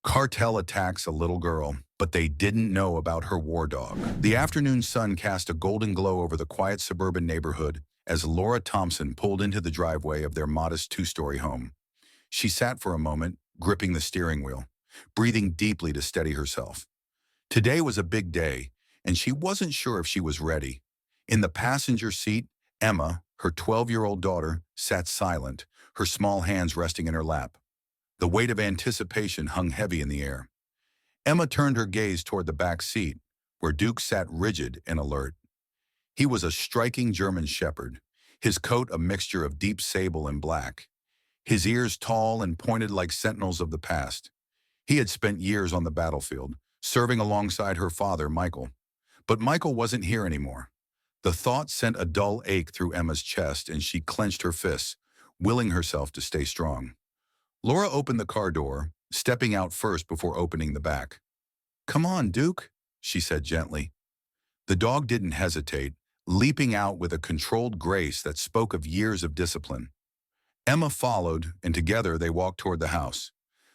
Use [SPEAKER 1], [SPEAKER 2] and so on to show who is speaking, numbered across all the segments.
[SPEAKER 1] Cartel attacks a little girl, but they didn't know about her war dog. The afternoon sun cast a golden glow over the quiet suburban neighborhood as Laura Thompson pulled into the driveway of their modest two-story home. She sat for a moment, gripping the steering wheel, breathing deeply to steady herself. Today was a big day, and she wasn't sure if she was ready. In the passenger seat, Emma, her 12-year-old daughter, sat silent, her small hands resting in her lap. The weight of anticipation hung heavy in the air. Emma turned her gaze toward the back seat, where Duke sat rigid and alert. He was a striking German shepherd, his coat a mixture of deep sable and black, his ears tall and pointed like sentinels of the past. He had spent years on the battlefield, serving alongside her father, Michael. But Michael wasn't here anymore. The thought sent a dull ache through Emma's chest, and she clenched her fists, willing herself to stay strong. Laura opened the car door, stepping out first before opening the back. "Come on, Duke," she said gently. The dog didn't hesitate, leaping out with a controlled grace that spoke of years of discipline. Emma followed, and together they walked toward the house.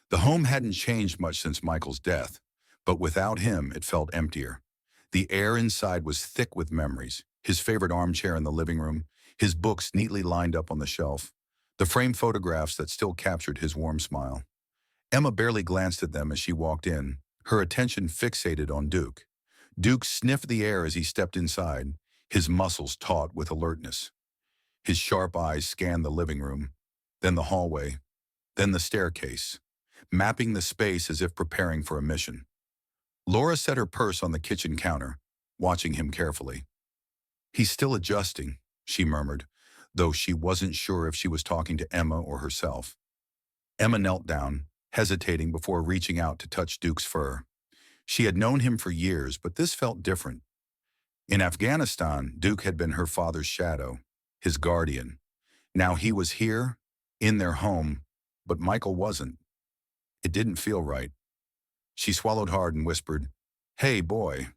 [SPEAKER 1] The home hadn't changed much since Michael's death, but without him it felt emptier. The air inside was thick with memories, his favorite armchair in the living room, his books neatly lined up on the shelf, the framed photographs that still captured his warm smile. Emma barely glanced at them as she walked in, her attention fixated on Duke. Duke sniffed the air as he stepped inside, his muscles taut with alertness. His sharp eyes scanned the living room, then the hallway, then the staircase, mapping the space as if preparing for a mission. Laura set her purse on the kitchen counter, watching him carefully. "He's still adjusting," she murmured, though she wasn't sure if she was talking to Emma or herself. Emma knelt down, hesitating before reaching out to touch Duke's fur. She had known him for years, but this felt different. In Afghanistan, Duke had been her father's shadow, his guardian. Now he was here, in their home, but Michael wasn't. It didn't feel right. She swallowed hard and whispered, "Hey, boy."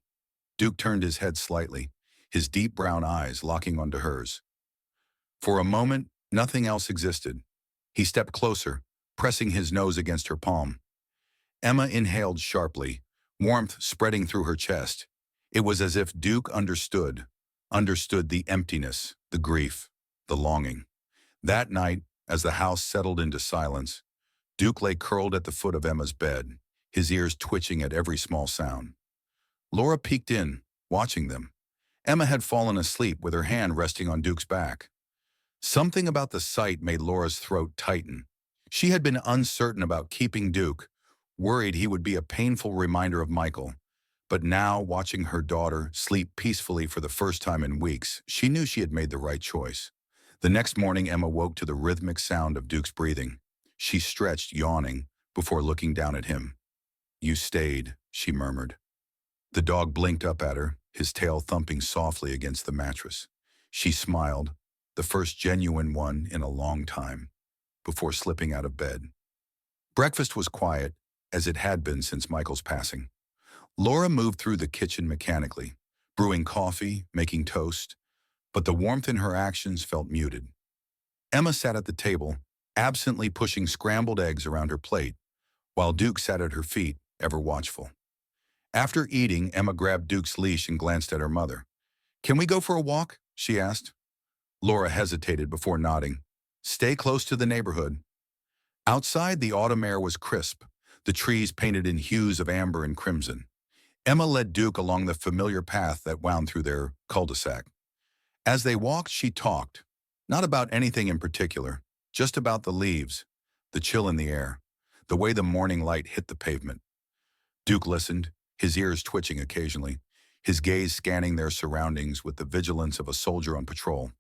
[SPEAKER 1] Duke turned his head slightly, his deep brown eyes locking onto hers. For a moment, nothing else existed. He stepped closer, pressing his nose against her palm. Emma inhaled sharply, warmth spreading through her chest. It was as if Duke understood the emptiness, the grief, the longing. That night, as the house settled into silence, Duke lay curled at the foot of Emma's bed, his ears twitching at every small sound. Laura peeked in, watching them. Emma had fallen asleep with her hand resting on Duke's back. Something about the sight made Laura's throat tighten. She had been uncertain about keeping Duke, worried he would be a painful reminder of Michael. But now, watching her daughter sleep peacefully for the first time in weeks, she knew she had made the right choice. The next morning, Emma woke to the rhythmic sound of Duke's breathing. She stretched, yawning, before looking down at him. "You stayed," she murmured. The dog blinked up at her, his tail thumping softly against the mattress. She smiled, the first genuine one in a long time, before slipping out of bed. Breakfast was quiet, as it had been since Michael's passing. Laura moved through the kitchen mechanically, brewing coffee, making toast, but the warmth in her actions felt muted. Emma sat at the table, absently pushing scrambled eggs around her plate, while Duke sat at her feet, ever watchful. After eating, Emma grabbed Duke's leash and glanced at her mother. "Can we go for a walk?" she asked. Laura hesitated before nodding. "Stay close to the neighborhood." Outside, the autumn air was crisp, the trees painted in hues of amber and crimson. Emma led Duke along the familiar path that wound through their cul-de-sac. As they walked, she talked, not about anything in particular, just about the leaves, the chill in the air, the way the morning light hit the pavement. Duke listened, his ears twitching occasionally, his gaze scanning their surroundings with the vigilance of a soldier on patrol.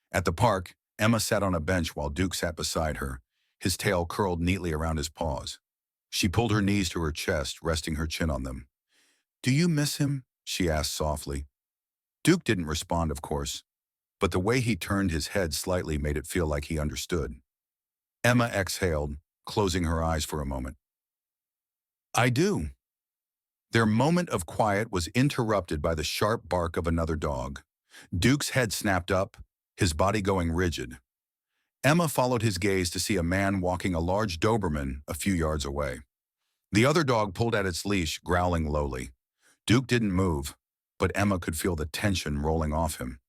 [SPEAKER 1] At the park, Emma sat on a bench while Duke sat beside her, his tail curled neatly around his paws. She pulled her knees to her chest, resting her chin on them. "Do you miss him?" she asked softly. Duke didn't respond, of course, but the way he turned his head slightly made it feel like he understood. Emma exhaled, closing her eyes for a moment. "I do." Their moment of quiet was interrupted by the sharp bark of another dog. Duke's head snapped up, his body going rigid. Emma followed his gaze to see a man walking a large Doberman a few yards away. The other dog pulled at its leash, growling lowly. Duke didn't move, but Emma could feel the tension rolling off him.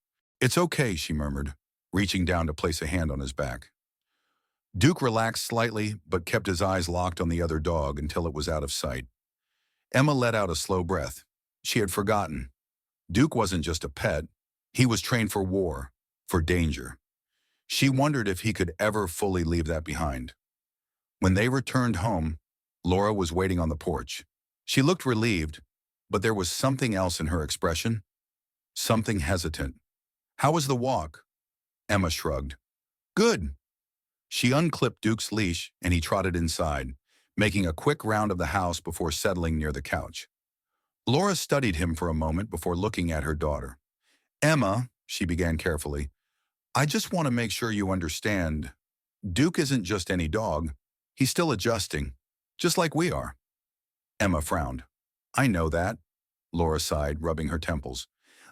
[SPEAKER 1] "It's okay," she murmured, reaching down to place a hand on his back. Duke relaxed slightly, but kept his eyes locked on the other dog until it was out of sight. Emma let out a slow breath. She had forgotten. Duke wasn't just a pet. He was trained for war, for danger. She wondered if he could ever fully leave that behind. When they returned home, Laura was waiting on the porch. She looked relieved, but there was something else in her expression. Something hesitant. "How was the walk?" Emma shrugged. "Good." She unclipped Duke's leash and he trotted inside, making a quick round of the house before settling near the couch. Laura studied him for a moment before looking at her daughter. "Emma," she began carefully, "I just want to make sure you understand. Duke isn't just any dog. He's still adjusting, just like we are." Emma frowned. "I know that," Laura sighed, rubbing her temples.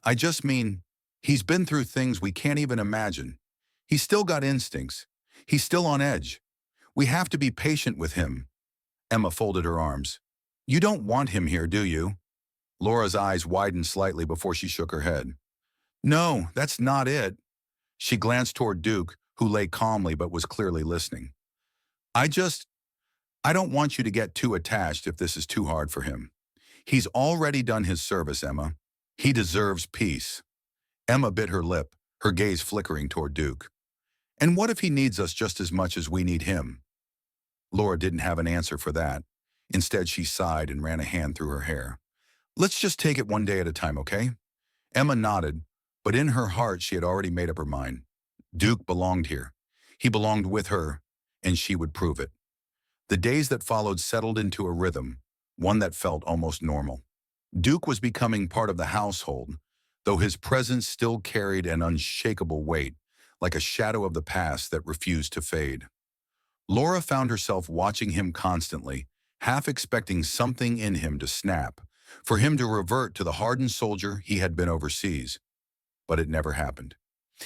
[SPEAKER 1] "I just mean, he's been through things we can't even imagine. He's still got instincts. He's still on edge. We have to be patient with him." Emma folded her arms. "You don't want him here, do you?" Laura's eyes widened slightly before she shook her head. "No, that's not it." She glanced toward Duke, who lay calmly but was clearly listening. I don't want you to get too attached if this is too hard for him. He's already done his service, Emma. He deserves peace." Emma bit her lip, her gaze flickering toward Duke. "And what if he needs us just as much as we need him?" Laura didn't have an answer for that. Instead, she sighed and ran a hand through her hair. "Let's just take it one day at a time, okay?" Emma nodded, but in her heart she had already made up her mind. Duke belonged here. He belonged with her, and she would prove it. The days that followed settled into a rhythm, one that felt almost normal. Duke was becoming part of the household, though his presence still carried an unshakable weight, like a shadow of the past that refused to fade. Laura found herself watching him constantly, half expecting something in him to snap, for him to revert to the hardened soldier he had been overseas. But it never happened.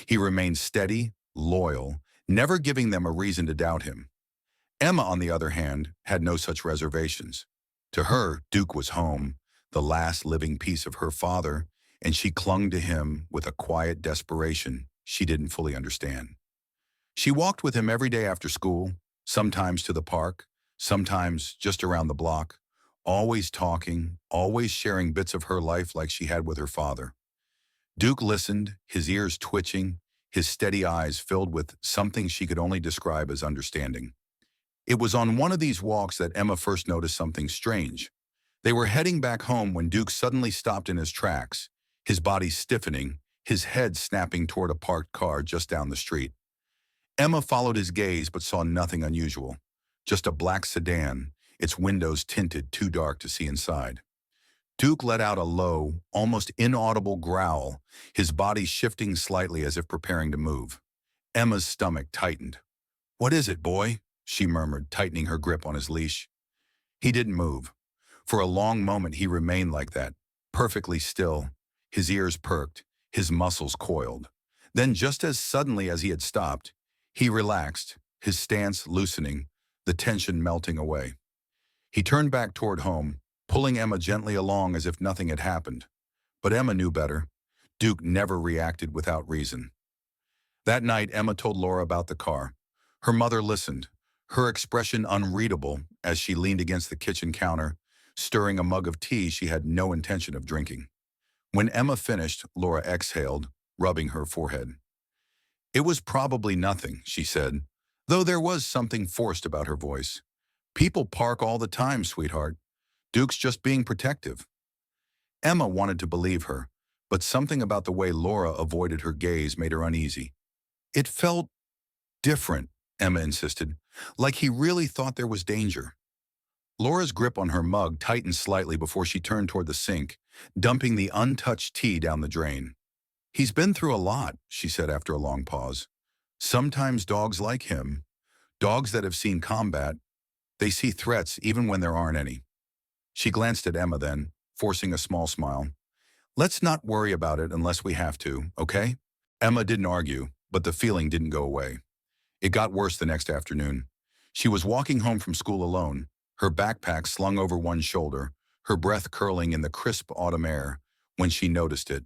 [SPEAKER 1] He remained steady, loyal, never giving them a reason to doubt him. Emma, on the other hand, had no such reservations. To her, Duke was home, the last living piece of her father, and she clung to him with a quiet desperation she didn't fully understand. She walked with him every day after school, sometimes to the park, sometimes just around the block, always talking, always sharing bits of her life like she had with her father. Duke listened, his ears twitching, his steady eyes filled with something she could only describe as understanding. It was on one of these walks that Emma first noticed something strange. They were heading back home when Duke suddenly stopped in his tracks, his body stiffening, his head snapping toward a parked car just down the street. Emma followed his gaze but saw nothing unusual, just a black sedan, its windows tinted too dark to see inside. Duke let out a low, almost inaudible growl, his body shifting slightly as if preparing to move. Emma's stomach tightened. "What is it, boy?" she murmured, tightening her grip on his leash. He didn't move. For a long moment he remained like that, perfectly still, his ears perked, his muscles coiled. Then just as suddenly as he had stopped, he relaxed, his stance loosening, the tension melting away. He turned back toward home, pulling Emma gently along as if nothing had happened. But Emma knew better. Duke never reacted without reason. That night, Emma told Laura about the car. Her mother listened, her expression unreadable as she leaned against the kitchen counter, stirring a mug of tea she had no intention of drinking. When Emma finished, Laura exhaled, rubbing her forehead. "It was probably nothing," she said, though there was something forced about her voice. "People park all the time, sweetheart. Duke's just being protective." Emma wanted to believe her, but something about the way Laura avoided her gaze made her uneasy. "It felt different," Emma insisted, "like he really thought there was danger." Laura's grip on her mug tightened slightly before she turned toward the sink, dumping the untouched tea down the drain. "He's been through a lot," she said after a long pause. "Sometimes dogs like him, dogs that have seen combat, they see threats even when there aren't any." She glanced at Emma then, forcing a small smile. "Let's not worry about it unless we have to, okay?" Emma didn't argue, but the feeling didn't go away. It got worse the next afternoon. She was walking home from school alone, her backpack slung over one shoulder, her breath curling in the crisp autumn air, when she noticed it.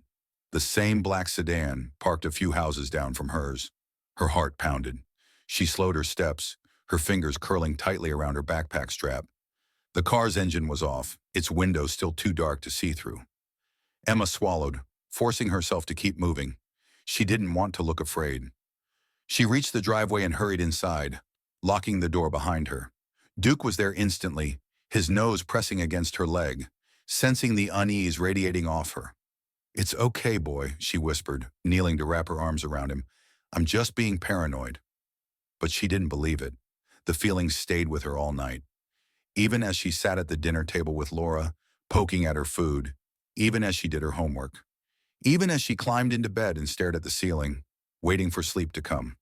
[SPEAKER 1] The same black sedan, parked a few houses down from hers. Her heart pounded. She slowed her steps, her fingers curling tightly around her backpack strap. The car's engine was off, its windows still too dark to see through. Emma swallowed, forcing herself to keep moving. She didn't want to look afraid. She reached the driveway and hurried inside, locking the door behind her. Duke was there instantly, his nose pressing against her leg, sensing the unease radiating off her. "It's okay, boy," she whispered, kneeling to wrap her arms around him. "I'm just being paranoid." But she didn't believe it. The feeling stayed with her all night. Even as she sat at the dinner table with Laura, poking at her food, even as she did her homework, even as she climbed into bed and stared at the ceiling, waiting for sleep to come.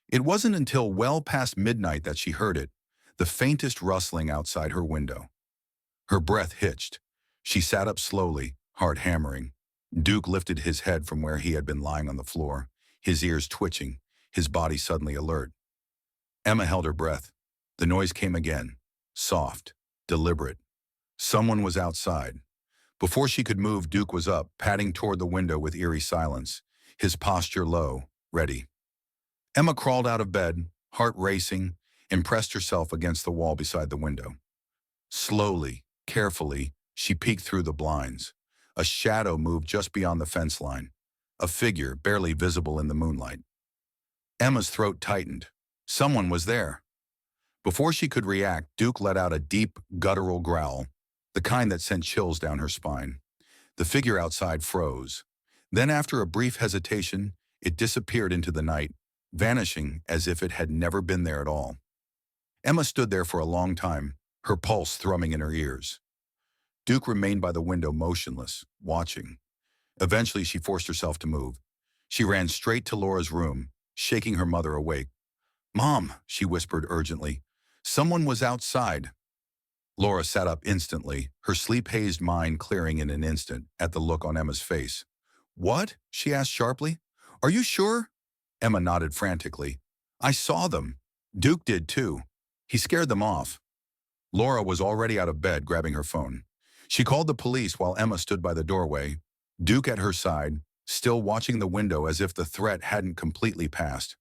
[SPEAKER 1] It wasn't until well past midnight that she heard it, the faintest rustling outside her window. Her breath hitched. She sat up slowly, heart hammering. Duke lifted his head from where he had been lying on the floor, his ears twitching, his body suddenly alert. Emma held her breath. The noise came again, soft, deliberate. Someone was outside. Before she could move, Duke was up, padding toward the window with eerie silence, his posture low, ready. Emma crawled out of bed, heart racing, and pressed herself against the wall beside the window. Slowly, carefully, she peeked through the blinds. A shadow moved just beyond the fence line, a figure barely visible in the moonlight. Emma's throat tightened. Someone was there. Before she could react, Duke let out a deep, guttural growl, the kind that sent chills down her spine. The figure outside froze. Then, after a brief hesitation, it disappeared into the night, vanishing as if it had never been there at all. Emma stood there for a long time, her pulse thrumming in her ears. Duke remained by the window motionless, watching. Eventually, she forced herself to move. She ran straight to Laura's room, shaking her mother awake. "Mom," she whispered urgently. "Someone was outside." Laura sat up instantly, her sleep-hazed mind clearing in an instant at the look on Emma's face. "What?" she asked sharply. "Are you sure?" Emma nodded frantically. "I saw them. Duke did too. He scared them off." Laura was already out of bed, grabbing her phone. She called the police while Emma stood by the doorway, Duke at her side, still watching the window as if the threat hadn't completely passed.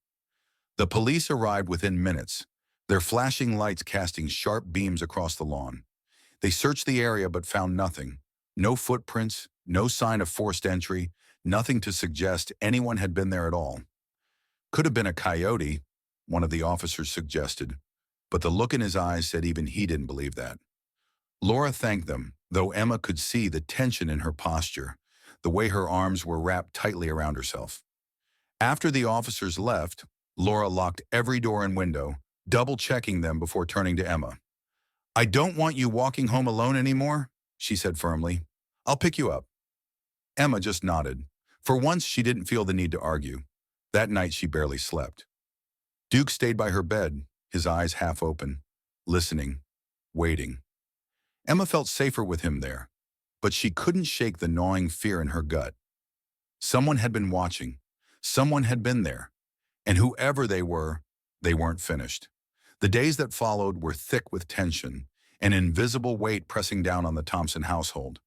[SPEAKER 1] The police arrived within minutes, their flashing lights casting sharp beams across the lawn. They searched the area but found nothing. No footprints, no sign of forced entry, nothing to suggest anyone had been there at all. "Could have been a coyote," one of the officers suggested, but the look in his eyes said even he didn't believe that. Laura thanked them, though Emma could see the tension in her posture, the way her arms were wrapped tightly around herself. After the officers left, Laura locked every door and window, double-checking them before turning to Emma. "I don't want you walking home alone anymore," she said firmly. "I'll pick you up." Emma just nodded. For once, she didn't feel the need to argue. That night, she barely slept. Duke stayed by her bed, his eyes half open, listening, waiting. Emma felt safer with him there, but she couldn't shake the gnawing fear in her gut. Someone had been watching. Someone had been there. And whoever they weren't finished. The days that followed were thick with tension, an invisible weight pressing down on the Thompson household.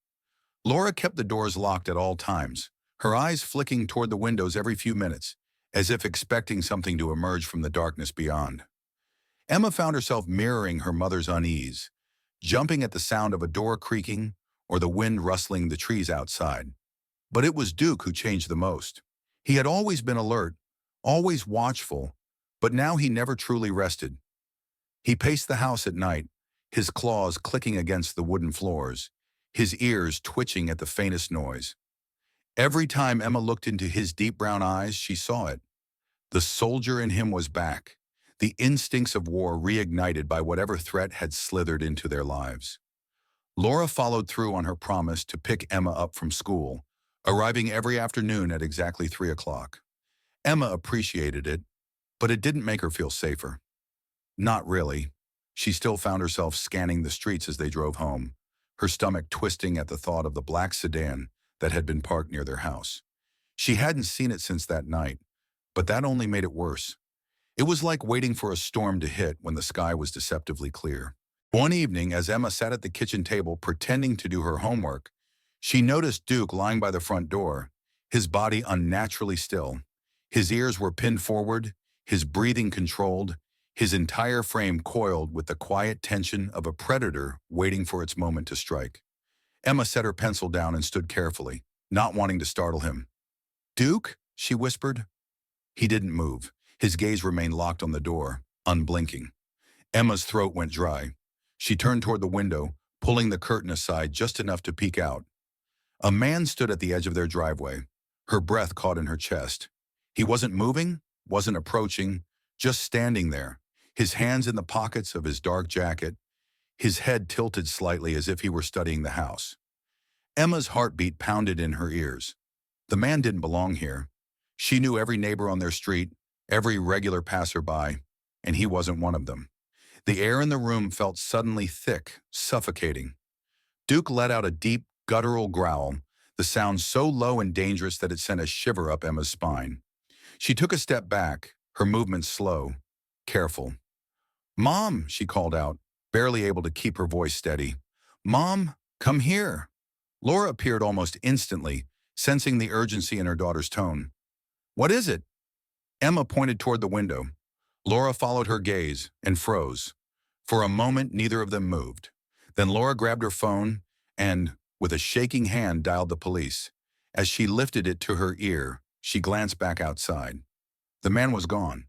[SPEAKER 1] Laura kept the doors locked at all times, her eyes flicking toward the windows every few minutes, as if expecting something to emerge from the darkness beyond. Emma found herself mirroring her mother's unease, jumping at the sound of a door creaking or the wind rustling the trees outside. But it was Duke who changed the most. He had always been alert, always watchful, but now he never truly rested. He paced the house at night, his claws clicking against the wooden floors, his ears twitching at the faintest noise. Every time Emma looked into his deep brown eyes, she saw it. The soldier in him was back, the instincts of war reignited by whatever threat had slithered into their lives. Laura followed through on her promise to pick Emma up from school, arriving every afternoon at exactly 3 o'clock. Emma appreciated it, but it didn't make her feel safer. Not really. She still found herself scanning the streets as they drove home, her stomach twisting at the thought of the black sedan that had been parked near their house. She hadn't seen it since that night, but that only made it worse. It was like waiting for a storm to hit when the sky was deceptively clear. One evening, as Emma sat at the kitchen table pretending to do her homework, she noticed Duke lying by the front door, his body unnaturally still. His ears were pinned forward, his breathing controlled, his entire frame coiled with the quiet tension of a predator waiting for its moment to strike. Emma set her pencil down and stood carefully, not wanting to startle him. "Duke?" she whispered. He didn't move. His gaze remained locked on the door, unblinking. Emma's throat went dry. She turned toward the window, pulling the curtain aside just enough to peek out. A man stood at the edge of their driveway, her breath caught in her chest. He wasn't moving, wasn't approaching, just standing there, his hands in the pockets of his dark jacket, his head tilted slightly as if he were studying the house. Emma's heartbeat pounded in her ears. The man didn't belong here. She knew every neighbor on their street, every regular passerby, and he wasn't one of them. The air in the room felt suddenly thick, suffocating. Duke let out a deep, guttural growl, the sound so low and dangerous that it sent a shiver up Emma's spine. She took a step back, her movements slow, careful. "Mom," she called out, barely able to keep her voice steady. "Mom, come here." Laura appeared almost instantly, sensing the urgency in her daughter's tone. "What is it?" Emma pointed toward the window. Laura followed her gaze and froze. For a moment, neither of them moved. Then Laura grabbed her phone and, with a shaking hand, dialed the police. As she lifted it to her ear, she glanced back outside. The man was gone.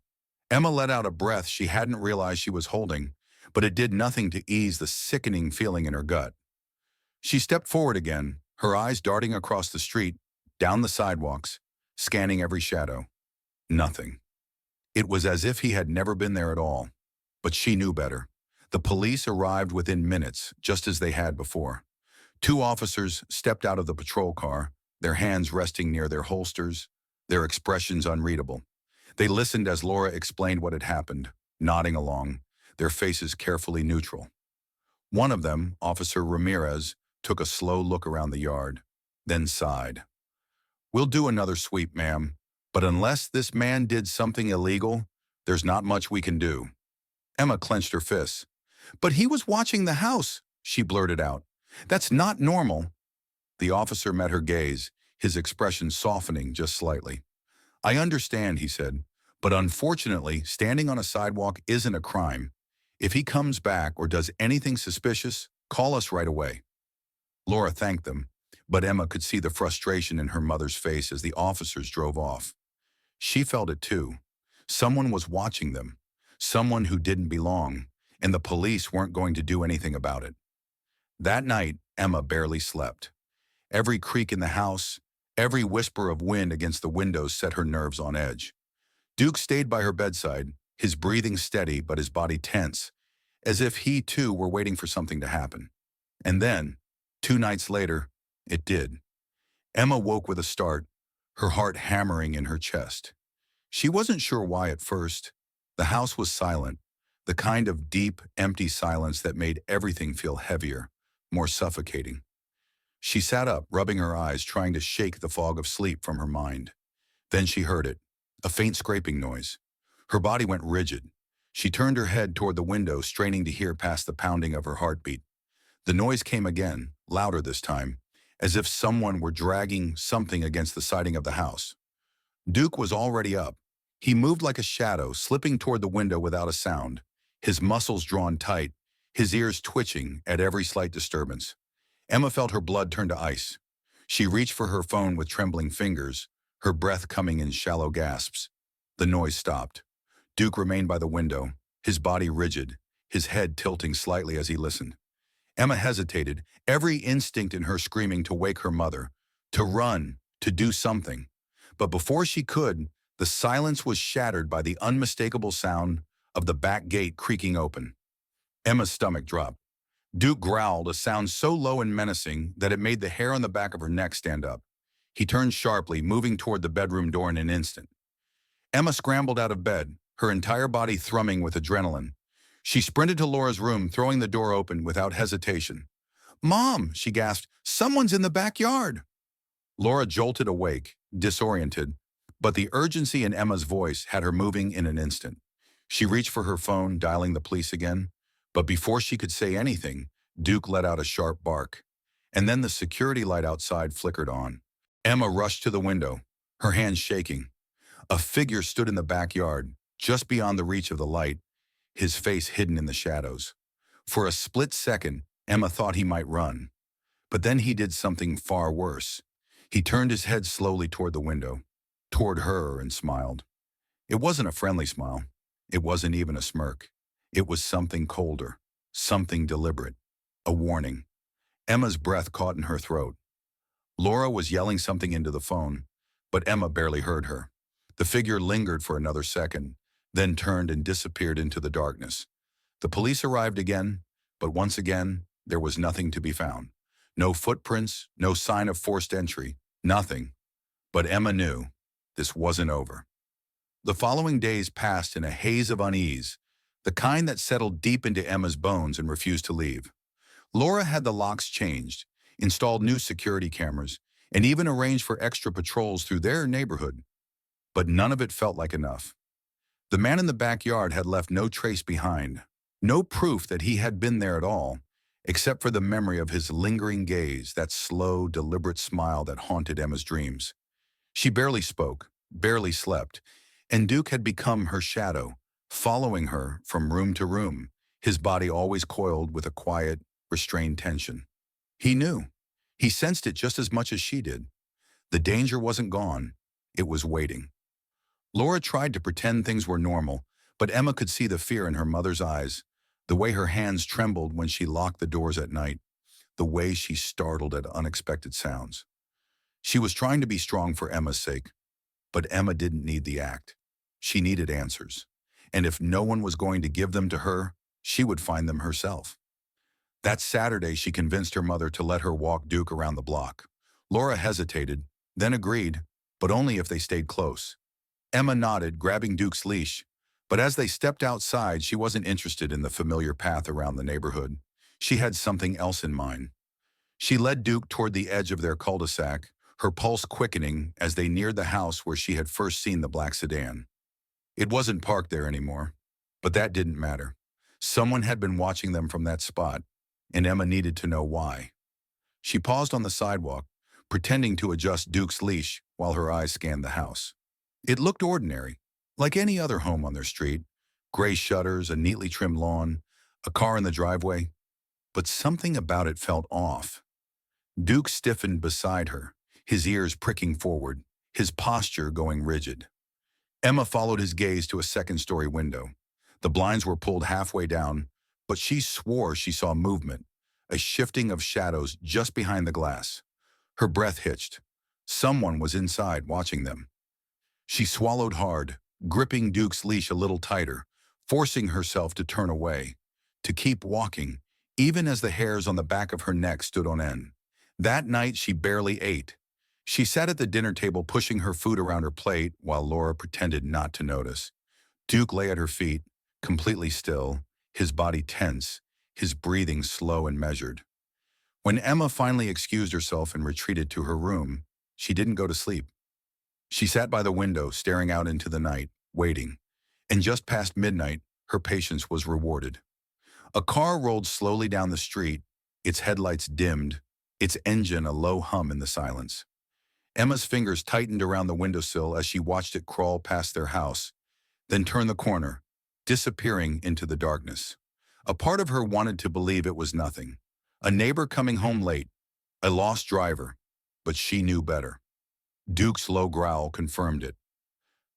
[SPEAKER 1] Emma let out a breath she hadn't realized she was holding, but it did nothing to ease the sickening feeling in her gut. She stepped forward again, her eyes darting across the street, down the sidewalks, scanning every shadow. Nothing. It was as if he had never been there at all. But she knew better. The police arrived within minutes, just as they had before. Two officers stepped out of the patrol car, their hands resting near their holsters, their expressions unreadable. They listened as Laura explained what had happened, nodding along, their faces carefully neutral. One of them, Officer Ramirez, took a slow look around the yard, then sighed. "We'll do another sweep, ma'am, but unless this man did something illegal, there's not much we can do." Emma clenched her fists. "But he was watching the house," she blurted out. "That's not normal." The officer met her gaze, his expression softening just slightly. "I understand," he said, "but unfortunately, standing on a sidewalk isn't a crime. If he comes back or does anything suspicious, call us right away." Laura thanked them, but Emma could see the frustration in her mother's face as the officers drove off. She felt it too. Someone was watching them, someone who didn't belong, and the police weren't going to do anything about it. That night, Emma barely slept. Every creak in the house, every whisper of wind against the windows set her nerves on edge. Duke stayed by her bedside, his breathing steady but his body tense, as if he too were waiting for something to happen. And then, 2 nights later, it did. Emma woke with a start, her heart hammering in her chest. She wasn't sure why at first. The house was silent, the kind of deep, empty silence that made everything feel heavier, more suffocating. She sat up, rubbing her eyes, trying to shake the fog of sleep from her mind. Then she heard it, a faint scraping noise. Her body went rigid. She turned her head toward the window, straining to hear past the pounding of her heartbeat. The noise came again, louder this time, as if someone were dragging something against the siding of the house. Duke was already up. He moved like a shadow, slipping toward the window without a sound, his muscles drawn tight, his ears twitching at every slight disturbance. Emma felt her blood turn to ice. She reached for her phone with trembling fingers, her breath coming in shallow gasps. The noise stopped. Duke remained by the window, his body rigid, his head tilting slightly as he listened. Emma hesitated, every instinct in her screaming to wake her mother, to run, to do something. But before she could, the silence was shattered by the unmistakable sound of the back gate creaking open. Emma's stomach dropped. Duke growled, a sound so low and menacing that it made the hair on the back of her neck stand up. He turned sharply, moving toward the bedroom door in an instant. Emma scrambled out of bed, her entire body thrumming with adrenaline. She sprinted to Laura's room, throwing the door open without hesitation. "Mom," she gasped, "someone's in the backyard." Laura jolted awake, disoriented, but the urgency in Emma's voice had her moving in an instant. She reached for her phone, dialing the police again, But before she could say anything, Duke let out a sharp bark. And then the security light outside flickered on. Emma rushed to the window, her hands shaking. A figure stood in the backyard, just beyond the reach of the light, his face hidden in the shadows. For a split second, Emma thought he might run. But then he did something far worse. He turned his head slowly toward the window, toward her, and smiled. It wasn't a friendly smile. It wasn't even a smirk. It was something colder, something deliberate, a warning. Emma's breath caught in her throat. Laura was yelling something into the phone, but Emma barely heard her. The figure lingered for another second, then turned and disappeared into the darkness. The police arrived again, but once again, there was nothing to be found. No footprints, no sign of forced entry, nothing. But Emma knew this wasn't over. The following days passed in a haze of unease, the kind that settled deep into Emma's bones and refused to leave. Laura had the locks changed, installed new security cameras, and even arranged for extra patrols through their neighborhood. But none of it felt like enough. The man in the backyard had left no trace behind, no proof that he had been there at all, except for the memory of his lingering gaze, that slow, deliberate smile that haunted Emma's dreams. She barely spoke, barely slept, and Duke had become her shadow, following her from room to room, his body always coiled with a quiet, restrained tension. He knew. He sensed it just as much as she did. The danger wasn't gone. It was waiting. Laura tried to pretend things were normal, but Emma could see the fear in her mother's eyes, the way her hands trembled when she locked the doors at night, the way she startled at unexpected sounds. She was trying to be strong for Emma's sake, but Emma didn't need the act. She needed answers. And if no one was going to give them to her, she would find them herself. That Saturday, she convinced her mother to let her walk Duke around the block. Laura hesitated, then agreed, but only if they stayed close. Emma nodded, grabbing Duke's leash, but as they stepped outside, she wasn't interested in the familiar path around the neighborhood. She had something else in mind. She led Duke toward the edge of their cul-de-sac, her pulse quickening as they neared the house where she had first seen the black sedan. It wasn't parked there anymore, but that didn't matter. Someone had been watching them from that spot, and Emma needed to know why. She paused on the sidewalk, pretending to adjust Duke's leash while her eyes scanned the house. It looked ordinary, like any other home on their street. Gray shutters, a neatly trimmed lawn, a car in the driveway. But something about it felt off. Duke stiffened beside her, his ears pricking forward, his posture going rigid. Emma followed his gaze to a second-story window. The blinds were pulled halfway down, but she swore she saw movement, a shifting of shadows just behind the glass. Her breath hitched. Someone was inside watching them. She swallowed hard, gripping Duke's leash a little tighter, forcing herself to turn away, to keep walking, even as the hairs on the back of her neck stood on end. That night, she barely ate. She sat at the dinner table pushing her food around her plate while Laura pretended not to notice. Duke lay at her feet, completely still, his body tense, his breathing slow and measured. When Emma finally excused herself and retreated to her room, she didn't go to sleep. She sat by the window, staring out into the night, waiting. And just past midnight, her patience was rewarded. A car rolled slowly down the street, its headlights dimmed, its engine a low hum in the silence. Emma's fingers tightened around the windowsill as she watched it crawl past their house, then turn the corner, disappearing into the darkness. A part of her wanted to believe it was nothing. A neighbor coming home late, a lost driver, but she knew better. Duke's low growl confirmed it.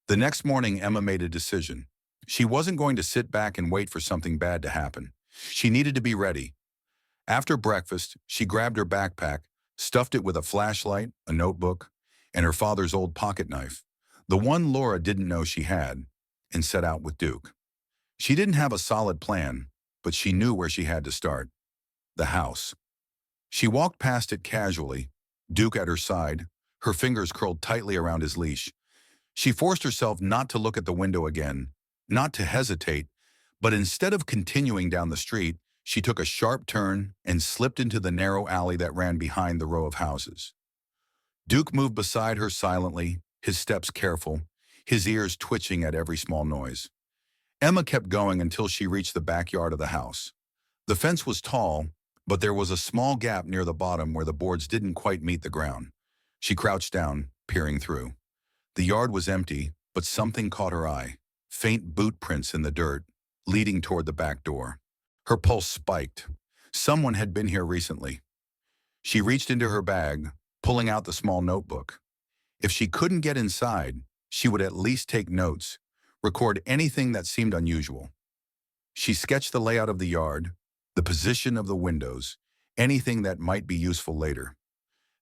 [SPEAKER 1] The next morning, Emma made a decision. She wasn't going to sit back and wait for something bad to happen. She needed to be ready. After breakfast, she grabbed her backpack, stuffed it with a flashlight, a notebook, and her father's old pocket knife, the one Laura didn't know she had, and set out with Duke. She didn't have a solid plan, but she knew where she had to start. The house. She walked past it casually, Duke at her side, her fingers curled tightly around his leash. She forced herself not to look at the window again, not to hesitate, but instead of continuing down the street, she took a sharp turn and slipped into the narrow alley that ran behind the row of houses. Duke moved beside her silently, his steps careful, his ears twitching at every small noise. Emma kept going until she reached the backyard of the house. The fence was tall, but there was a small gap near the bottom where the boards didn't quite meet the ground. She crouched down, peering through. The yard was empty, but something caught her eye. Faint boot prints in the dirt, leading toward the back door. Her pulse spiked. Someone had been here recently. She reached into her bag, pulling out the small notebook. If she couldn't get inside, she would at least take notes, record anything that seemed unusual. She sketched the layout of the yard, the position of the windows, anything that might be useful later.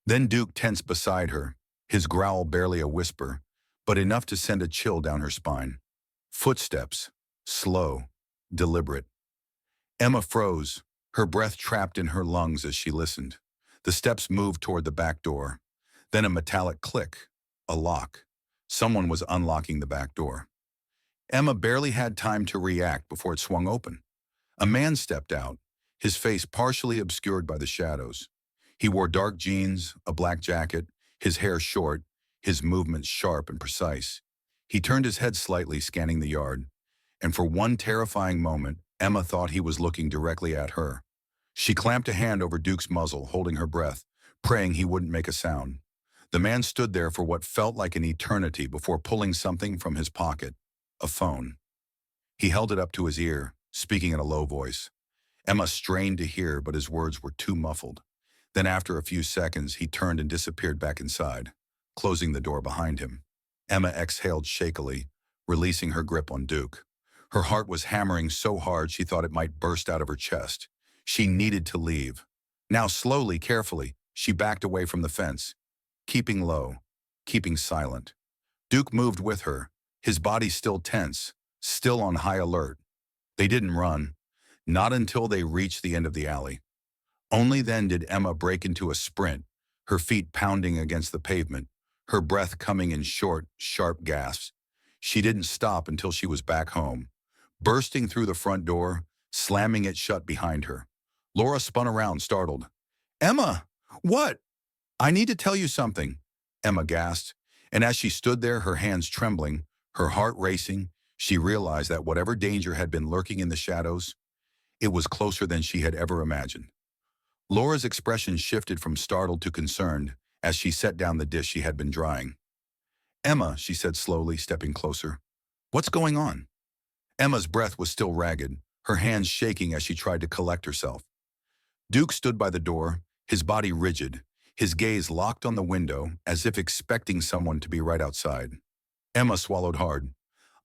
[SPEAKER 1] Then Duke tensed beside her, his growl barely a whisper, but enough to send a chill down her spine. Footsteps, slow, deliberate. Emma froze, her breath trapped in her lungs as she listened. The steps moved toward the back door. Then a metallic click, a lock. Someone was unlocking the back door. Emma barely had time to react before it swung open. A man stepped out, his face partially obscured by the shadows. He wore dark jeans, a black jacket, his hair short, his movements sharp and precise. He turned his head slightly, scanning the yard, and for one terrifying moment, Emma thought he was looking directly at her. She clamped a hand over Duke's muzzle, holding her breath, praying he wouldn't make a sound. The man stood there for what felt like an eternity before pulling something from his pocket, a phone. He held it up to his ear, speaking in a low voice. Emma strained to hear, but his words were too muffled. Then after a few seconds, he turned and disappeared back inside, closing the door behind him. Emma exhaled shakily, releasing her grip on Duke. Her heart was hammering so hard she thought it might burst out of her chest. She needed to leave. Now slowly, carefully, she backed away from the fence, keeping low, keeping silent. Duke moved with her, his body still tense, still on high alert. They didn't run, not until they reached the end of the alley. Only then did Emma break into a sprint, her feet pounding against the pavement, her breath coming in short, sharp gasps. She didn't stop until she was back home, bursting through the front door, slamming it shut behind her. Laura spun around, startled. "Emma, what?" "I need to tell you something," Emma gasped, and as she stood there, her hands trembling, her heart racing, she realized that whatever danger had been lurking in the shadows, it was closer than she had ever imagined. Laura's expression shifted from startled to concerned as she set down the dish she had been drying. "Emma," she said slowly, stepping closer. "What's going on?" Emma's breath was still ragged, her hands shaking as she tried to collect herself. Duke stood by the door, his body rigid, his gaze locked on the window as if expecting someone to be right outside. Emma swallowed hard.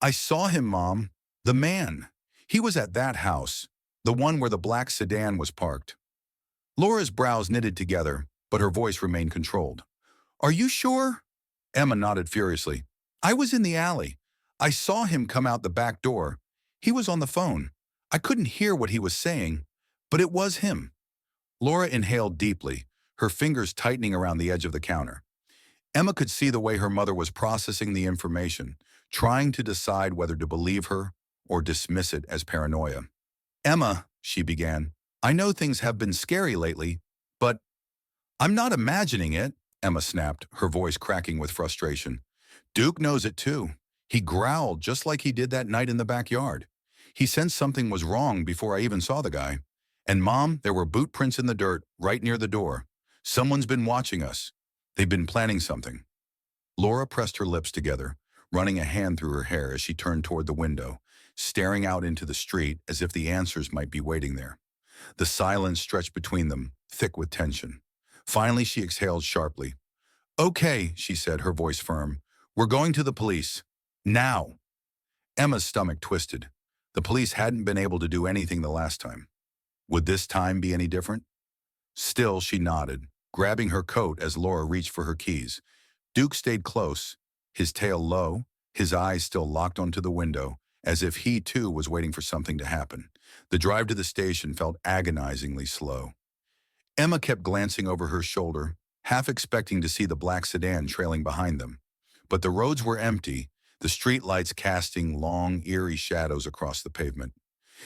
[SPEAKER 1] "I saw him, Mom. The man. He was at that house, the one where the black sedan was parked." Laura's brows knitted together, but her voice remained controlled. "Are you sure?" Emma nodded furiously. "I was in the alley. I saw him come out the back door. He was on the phone. I couldn't hear what he was saying, but it was him." Laura inhaled deeply, her fingers tightening around the edge of the counter. Emma could see the way her mother was processing the information, trying to decide whether to believe her or dismiss it as paranoia. "Emma," she began, "I know things have been scary lately, but—" "I'm not imagining it," Emma snapped, her voice cracking with frustration. "Duke knows it too. He growled just like he did that night in the backyard. He sensed something was wrong before I even saw the guy. And Mom, there were boot prints in the dirt right near the door. Someone's been watching us. They've been planning something." Laura pressed her lips together, running a hand through her hair as she turned toward the window, staring out into the street as if the answers might be waiting there. The silence stretched between them, thick with tension. Finally, she exhaled sharply. "Okay," she said, her voice firm. "We're going to the police. Now." Emma's stomach twisted. The police hadn't been able to do anything the last time. Would this time be any different? Still, she nodded, grabbing her coat as Laura reached for her keys. Duke stayed close, his tail low, his eyes still locked onto the window, as if he too was waiting for something to happen. The drive to the station felt agonizingly slow. Emma kept glancing over her shoulder, half expecting to see the black sedan trailing behind them. But the roads were empty, the streetlights casting long, eerie shadows across the pavement.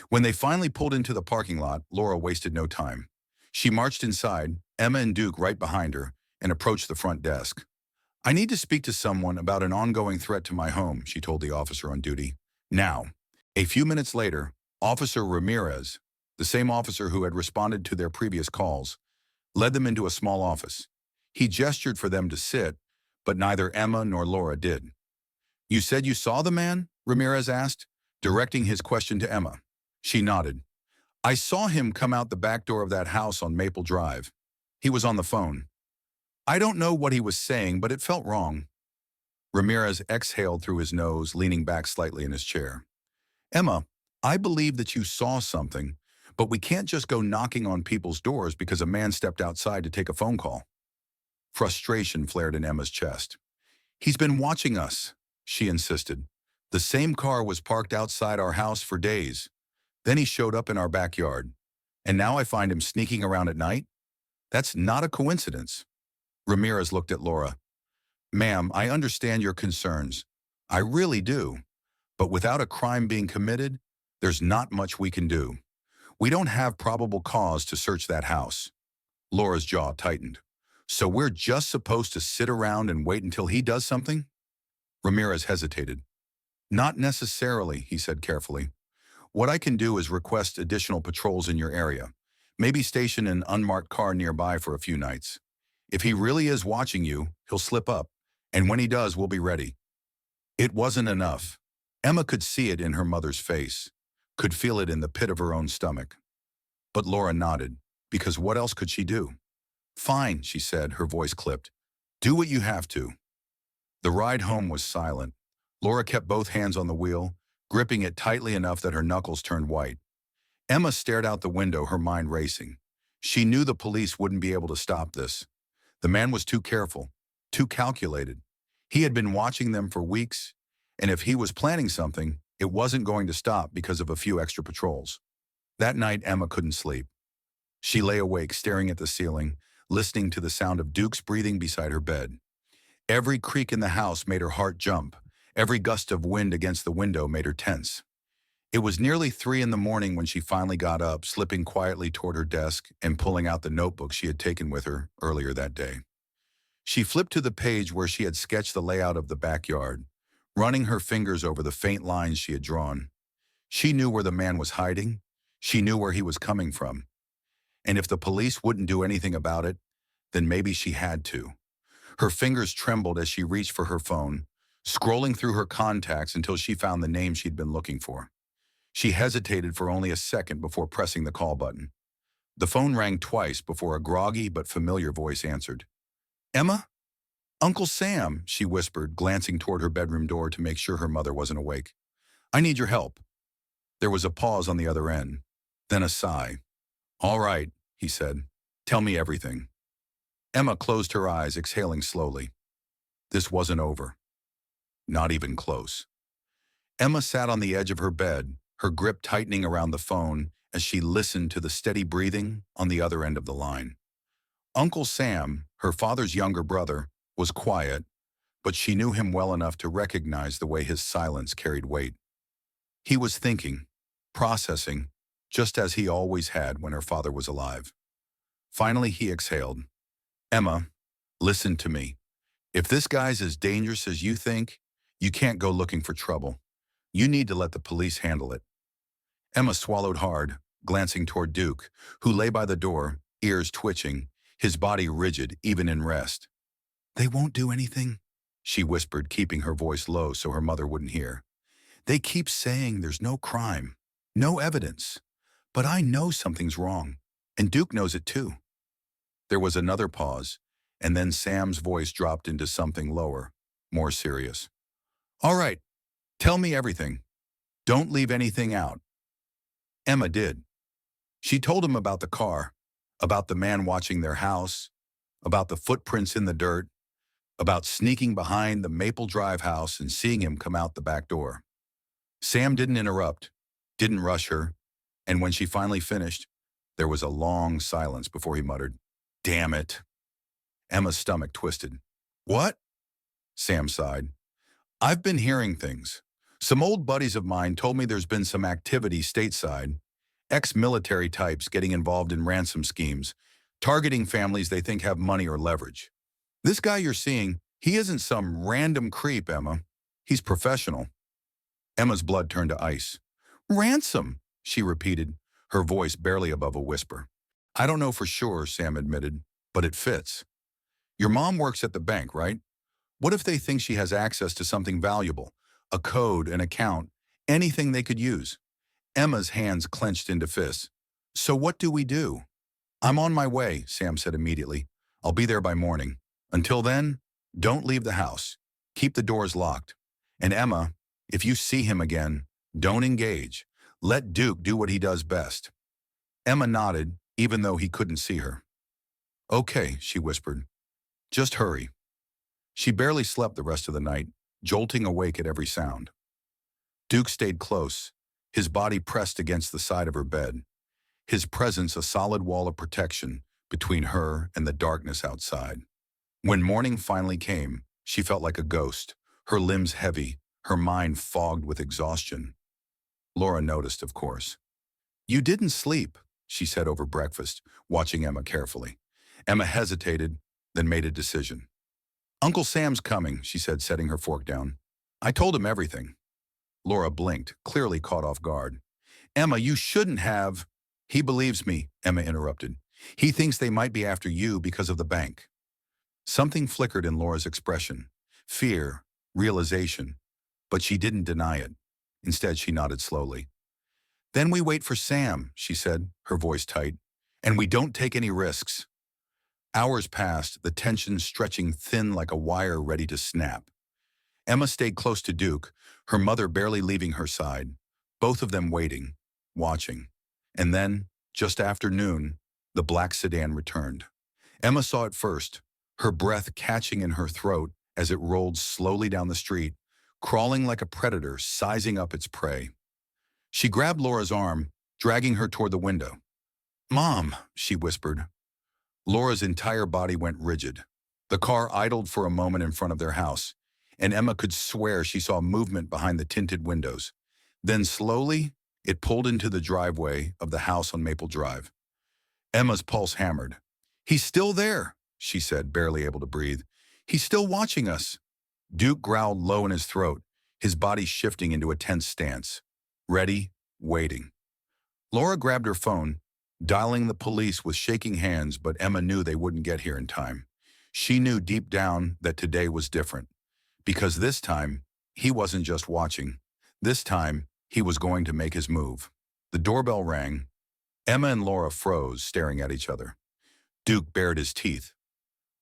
[SPEAKER 1] When they finally pulled into the parking lot, Laura wasted no time. She marched inside, Emma and Duke right behind her, and approached the front desk. "I need to speak to someone about an ongoing threat to my home," she told the officer on duty. "Now." A few minutes later, Officer Ramirez, the same officer who had responded to their previous calls, led them into a small office. He gestured for them to sit, but neither Emma nor Laura did. "You said you saw the man?" Ramirez asked, directing his question to Emma. She nodded. "I saw him come out the back door of that house on Maple Drive. He was on the phone. I don't know what he was saying, but it felt wrong." Ramirez exhaled through his nose, leaning back slightly in his chair. "Emma, I believe that you saw something, but we can't just go knocking on people's doors because a man stepped outside to take a phone call." Frustration flared in Emma's chest. "He's been watching us," she insisted. "The same car was parked outside our house for days. Then he showed up in our backyard. And now I find him sneaking around at night? That's not a coincidence." Ramirez looked at Laura. "Ma'am, I understand your concerns. I really do. But without a crime being committed, there's not much we can do. We don't have probable cause to search that house." Laura's jaw tightened. "So we're just supposed to sit around and wait until he does something?" Ramirez hesitated. "Not necessarily," he said carefully. "What I can do is request additional patrols in your area. Maybe station an unmarked car nearby for a few nights. If he really is watching you, he'll slip up, and when he does, we'll be ready." It wasn't enough. Emma could see it in her mother's face, could feel it in the pit of her own stomach. But Laura nodded, because what else could she do? "Fine," she said, her voice clipped. "Do what you have to." The ride home was silent. Laura kept both hands on the wheel, gripping it tightly enough that her knuckles turned white. Emma stared out the window, her mind racing. She knew the police wouldn't be able to stop this. The man was too careful, too calculated. He had been watching them for weeks, and if he was planning something, it wasn't going to stop because of a few extra patrols. That night, Emma couldn't sleep. She lay awake, staring at the ceiling, listening to the sound of Duke's breathing beside her bed. Every creak in the house made her heart jump. Every gust of wind against the window made her tense. It was nearly 3 in the morning when she finally got up, slipping quietly toward her desk and pulling out the notebook she had taken with her earlier that day. She flipped to the page where she had sketched the layout of the backyard, running her fingers over the faint lines she had drawn. She knew where the man was hiding. She knew where he was coming from. And if the police wouldn't do anything about it, then maybe she had to. Her fingers trembled as she reached for her phone, scrolling through her contacts until she found the name she'd been looking for. She hesitated for only a second before pressing the call button. The phone rang twice before a groggy but familiar voice answered. "Emma? Uncle Sam," she whispered, glancing toward her bedroom door to make sure her mother wasn't awake. "I need your help." There was a pause on the other end, then a sigh. "All right," he said. "Tell me everything." Emma closed her eyes, exhaling slowly. This wasn't over. Not even close. Emma sat on the edge of her bed, her grip tightening around the phone as she listened to the steady breathing on the other end of the line. Uncle Sam, her father's younger brother, was quiet, but she knew him well enough to recognize the way his silence carried weight. He was thinking, processing, just as he always had when her father was alive. Finally, he exhaled. "Emma, listen to me. If this guy's as dangerous as you think, you can't go looking for trouble. You need to let the police handle it." Emma swallowed hard, glancing toward Duke, who lay by the door, ears twitching, his body rigid even in rest. "They won't do anything," she whispered, keeping her voice low so her mother wouldn't hear. "They keep saying there's no crime, no evidence. But I know something's wrong, and Duke knows it too." There was another pause, and then Sam's voice dropped into something lower, more serious. "All right, tell me everything. Don't leave anything out." Emma did. She told him about the car, about the man watching their house, about the footprints in the dirt, about sneaking behind the Maple Drive house and seeing him come out the back door. Sam didn't interrupt, didn't rush her, and when she finally finished, there was a long silence before he muttered, "Damn it." Emma's stomach twisted. "What?" Sam sighed. "I've been hearing things. Some old buddies of mine told me there's been some activity stateside, ex-military types getting involved in ransom schemes, targeting families they think have money or leverage. This guy you're seeing, he isn't some random creep, Emma. He's professional." Emma's blood turned to ice. "Ransom," she repeated, her voice barely above a whisper. I don't know for sure, Sam admitted, but it fits. Your mom works at the bank, right? What if they think she has access to something valuable? A code, an account, anything they could use? Emma's hands clenched into fists. So what do we do? I'm on my way, Sam said immediately. I'll be there by morning. Until then, don't leave the house. Keep the doors locked. And Emma, if you see him again, don't engage. Let Duke do what he does best. Emma nodded, even though he couldn't see her. Okay, she whispered. Just hurry. She barely slept the rest of the night, jolting awake at every sound. Duke stayed close, his body pressed against the side of her bed, his presence a solid wall of protection between her and the darkness outside. When morning finally came, she felt like a ghost, her limbs heavy, her mind fogged with exhaustion. Laura noticed, of course. You didn't sleep, she said over breakfast, watching Emma carefully. Emma hesitated, then made a decision. Uncle Sam's coming, she said, setting her fork down. I told him everything. Laura blinked, clearly caught off guard. Emma, you shouldn't have. He believes me, Emma interrupted. He thinks they might be after you because of the bank. Something flickered in Laura's expression. Fear, realization. But she didn't deny it. Instead, she nodded slowly. Then we wait for Sam, she said, her voice tight. And we don't take any risks. Hours passed, the tension stretching thin like a wire ready to snap. Emma stayed close to Duke, her mother barely leaving her side, both of them waiting, watching. And then, just after noon, the black sedan returned. Emma saw it first, her breath catching in her throat as it rolled slowly down the street, crawling like a predator sizing up its prey. She grabbed Laura's arm, dragging her toward the window. Mom, she whispered. Laura's entire body went rigid. The car idled for a moment in front of their house, and Emma could swear she saw movement behind the tinted windows. Then slowly, it pulled into the driveway of the house on Maple Drive. Emma's pulse hammered. He's still there, she said, barely able to breathe. He's still watching us. Duke growled low in his throat, his body shifting into a tense stance. Ready, waiting. Laura grabbed her phone, dialing the police with shaking hands, but Emma knew they wouldn't get here in time. She knew deep down that today was different. Because this time, he wasn't just watching. This time, he was going to make his move. The doorbell rang. Emma and Laura froze, staring at each other. Duke bared his teeth.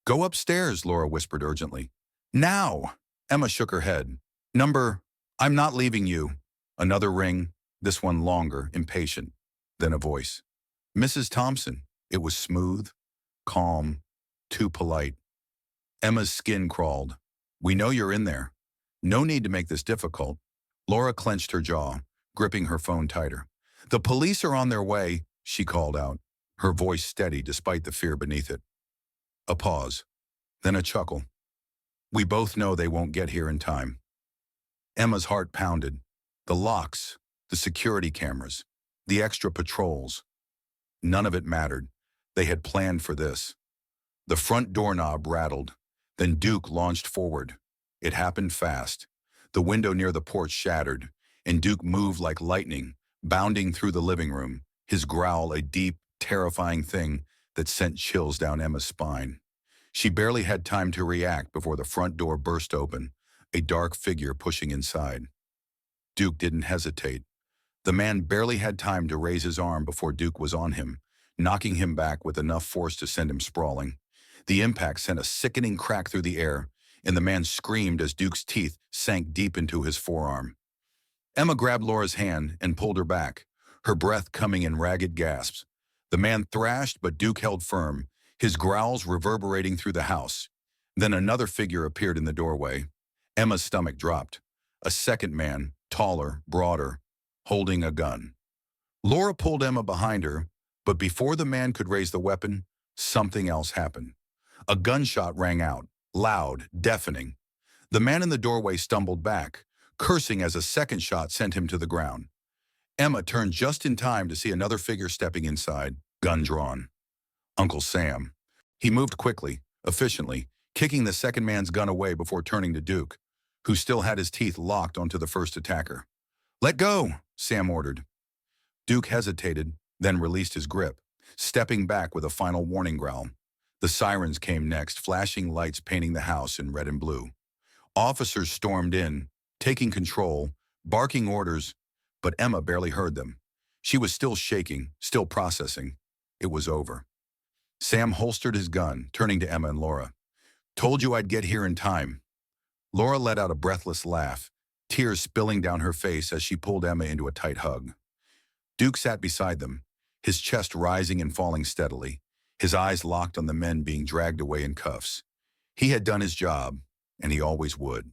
[SPEAKER 1] Go upstairs, Laura whispered urgently. Now! Emma shook her head. Number, I'm not leaving you. Another ring, this one longer, impatient. Then a voice. Mrs. Thompson. It was smooth, calm, too polite. Emma's skin crawled. We know you're in there. No need to make this difficult. Laura clenched her jaw, gripping her phone tighter. The police are on their way, she called out, her voice steady despite the fear beneath it. A pause, then a chuckle. We both know they won't get here in time. Emma's heart pounded. The locks, the security cameras, the extra patrols. None of it mattered. They had planned for this. The front doorknob rattled. Then Duke launched forward. It happened fast. The window near the porch shattered, and Duke moved like lightning, bounding through the living room, his growl a deep, terrifying thing that sent chills down Emma's spine. She barely had time to react before the front door burst open, a dark figure pushing inside. Duke didn't hesitate. The man barely had time to raise his arm before Duke was on him, knocking him back with enough force to send him sprawling. The impact sent a sickening crack through the air, and the man screamed as Duke's teeth sank deep into his forearm. Emma grabbed Laura's hand and pulled her back, her breath coming in ragged gasps. The man thrashed, but Duke held firm, his growls reverberating through the house. Then another figure appeared in the doorway. Emma's stomach dropped. A second man, taller, broader, holding a gun. Laura pulled Emma behind her, but before the man could raise the weapon, something else happened. A gunshot rang out, loud, deafening. The man in the doorway stumbled back, cursing as a second shot sent him to the ground. Emma turned just in time to see another figure stepping inside, gun drawn. Uncle Sam. He moved quickly, efficiently, kicking the second man's gun away before turning to Duke, who still had his teeth locked onto the first attacker. Let go, Sam ordered. Duke hesitated, then released his grip, stepping back with a final warning growl. The sirens came next, flashing lights painting the house in red and blue. Officers stormed in, taking control, barking orders, but Emma barely heard them. She was still shaking, still processing. It was over. Sam holstered his gun, turning to Emma and Laura. "Told you I'd get here in time." Laura let out a breathless laugh, tears spilling down her face as she pulled Emma into a tight hug. Duke sat beside them, his chest rising and falling steadily, his eyes locked on the men being dragged away in cuffs. He had done his job, and he always would.